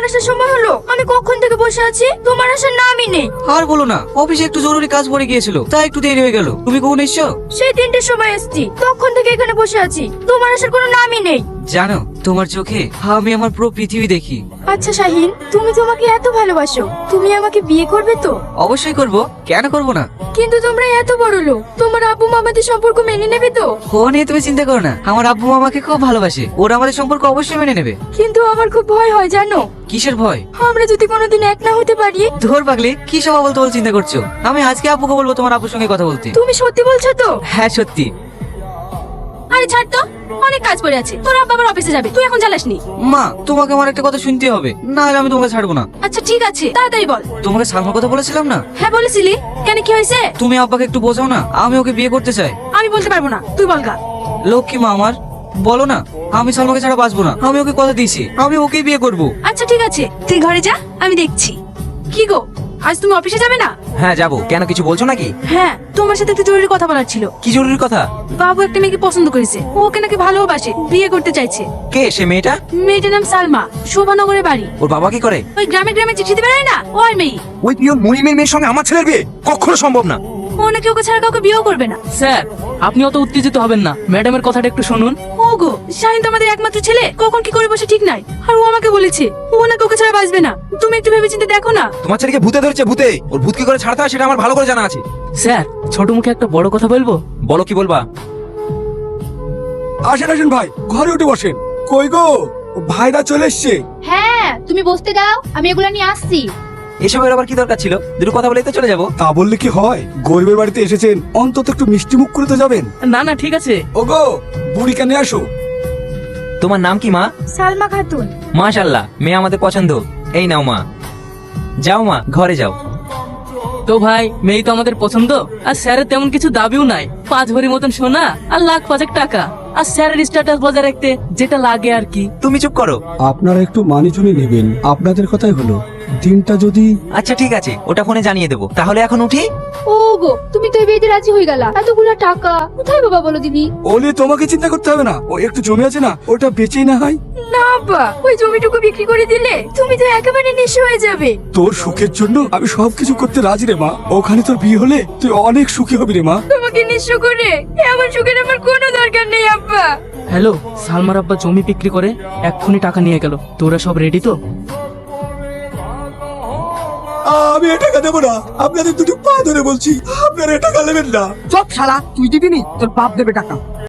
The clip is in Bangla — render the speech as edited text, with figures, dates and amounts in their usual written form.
আসার সময় হলো। আমি কখন থেকে বসে আছি, তোমার আসার নামই নেই। আর বলো না, অফিসে একটু জরুরি কাজ পড়ে গিয়েছিল, তাই একটু দেরি হয়ে গেল। তুমি কখন এসছো? সেই 3টের সময় এসছি, তখন থেকে এখানে বসে আছি, তোমার আসার কোনো নামই নেই। জানো, তোমার চোখে আমি আমার পুরো পৃথিবী দেখি। আচ্ছা শাহিন, তুমি তোমাকে এত ভালোবাসো, তুমি আমাকে বিয়ে করবে তো? অবশ্যই করব, কেন করব না। কিন্তু তোমরা এত বড় লোক, তোমার আব্বু মামাদের সম্পর্ক মেনে নেবে তো? ও নিয়ে তুমি চিন্তা করো না, আমার আব্বু আমাকে খুব ভালোবাসে, ওরা আমাদের সম্পর্ক অবশ্যই মেনে নেবে। কিন্তু আমার খুব ভয় হয় জানো। কিসের ভয়? আমরা যদি কোনোদিন এক না হতে পারি। ধর পাগলি, কি সব বলতে বল চিন্তা করছো? আমি আজকে আব্বুকে বলবো তোমার আব্বুর সঙ্গে কথা বলতে। তুমি সত্যি বলছো তো? হ্যাঁ সত্যি। আরে ছাড় তো, অনেক কাজ পড়ে আছে, তোর আব্বা আবার অফিসে যাবে, তুই এখন জ্বালাসনি। মা, তোমাকে আমার একটা কথা শুনতে হবে, না হলে আমি তোমাকে ছাড়বো না। আচ্ছা ঠিক আছে, তাড়াতাড়ি বল। তোমাকে সালমার কথা বলেছিলাম না? হ্যাঁ বলেছিলি, কেন কি হয়েছে? তুমি আব্বাকে একটু বোঝাও না, আমি ওকে বিয়ে করতে চাই। আমি বলতে পারবো না, তুই বল গা। লক্ষ্মী মা আমার, বলো না। আমি সালমাকে ছাড়া বাঁচবো না, আমি ওকে কথা দিয়েছি, আমি ওকেই বিয়ে করব। আচ্ছা ঠিক আছে, তুই ঘরে যা, আমি দেখছি। কি গো, আজ তুমি অফিসে যাবে না? হ্যাঁ যাবো। কেন, কিছু বলছো নাকি? হ্যাঁ, তোমার সাথে একটা জরুরি কথা বলার ছিল। কি জরুরি কথা? বাবু একটা মেয়েকে পছন্দ করেছে, ও ওকে নাকি ভালোবাসে, বিয়ে করতে চাইছে। কে সে মেয়েটা? মেয়েটার নাম সালমা, শোভানগরের বাড়ি। ওর বাবা কি করে? ওই গ্রামে গ্রামে চিঠি দিতে বেড়ায় না, ওর মেয়ে। ওই পিয়ন মহিমের মেয়ের সঙ্গে আমার ছেলের বিয়ে কখনো সম্ভব না। ও নাকি ওকে ছাড়া কাউকে বিয়েও করবে না। স্যার, আপনি অত উত্তেজিত হবেন না, ম্যাডামের কথাটা একটু শুনুন। ও গো, শাহিন তো আমাদের একমাত্র ছেলে, কখন কি করে বসে ঠিক নাই। আর ও আমাকে বলেছে ও নাকি ওকে ছাড়া বাঁচবে না। তুমি একটু ভেবেচিন্তে দেখো না। তোমার ছেলেকে ভূতে ধরেছে, ভূতে। ওর ভূত কি করে ছাড়তে হয় সেটা আমার ভালো করে জানা আছে। স্যার, ছোট মুখে একটা বড় কথা বলবো। বলো, কি বলবা? আসেন আসেন ভাই, ঘরে উঠে বসেন। কই গো, ভাইরা চলে এসছে। হ্যাঁ, তুমি বসতে দাও, আমি এগুলা নিয়ে আসছি। এসবের আবার কি দরকার ছিল? দুটো কথা বলেই তো চলে যাবো। তা বললে কি হয়, গরিবের বাড়িতে এসেছেন, অন্তত একটু মিষ্টি মুখ করে তো যাবেন। না না, ঠিক আছে। ওগো, বুড়িকে নিয়ে আসো। তোমার নাম কি মা? সালমা খাতুন। মাশাআল্লাহ, মেয়ে আমাদের পছন্দ। এই নাও মা, যাও মা, ঘরে যাও। তো ভাই, মেয়ে তো আমাদের পছন্দ, আর স্যারের তেমন কিছু দাবিও নাই। 5 ভরি মতন সোনা আর লাখ 5 টাকা, আর স্যারের স্ট্যাটাস বজায় রাখতে যেটা লাগে আর কি। তুমি চুপ করো। আপনারা একটু মানি চুনি নেবেন, আপনাদের কথাই হলো। দিনটা যদি আচ্ছা ঠিক আছে, ওটা ফোনে জানিয়ে দেবো। তাহলে এখন উঠি? ও গো, তুমি তো এই বিয়েতে রাজি হয়ে গেলা, এতগুলা টাকা কোথায় বাবা বলো দিদি? ওলে তোমাকে চিন্তা করতে হবে না, ও একটু জমি আছে না, ওটা বেচেই না হয়। না আব্বা, ওই জমিটুকু বিক্রি করে দিলে তুমি তো একেবারে নিঃস্ব হয়ে যাবে। তোর সুখের জন্য আমি সবকিছু করতে রাজি রে মা। ওখানে তোর বিয়ে হলে তুই অনেক সুখী হবি রে মা। তোমাকে নিঃস্ব করে এমন সুখের আমার কোনো দরকার নেই আব্বা। হ্যালো, সালমার আব্বা জমি বিক্রি করে এক্ষুনি টাকা নিয়ে গেল। তোরা সব রেডি তো? আমি এ টাকা দেবো না, আপনাদের দুটো পা ধরে বলছি, আপনারা এ টাকা নেবেন না। চপ শালা, তুই দিবি নি, তোর বাপ দেবে টাকা।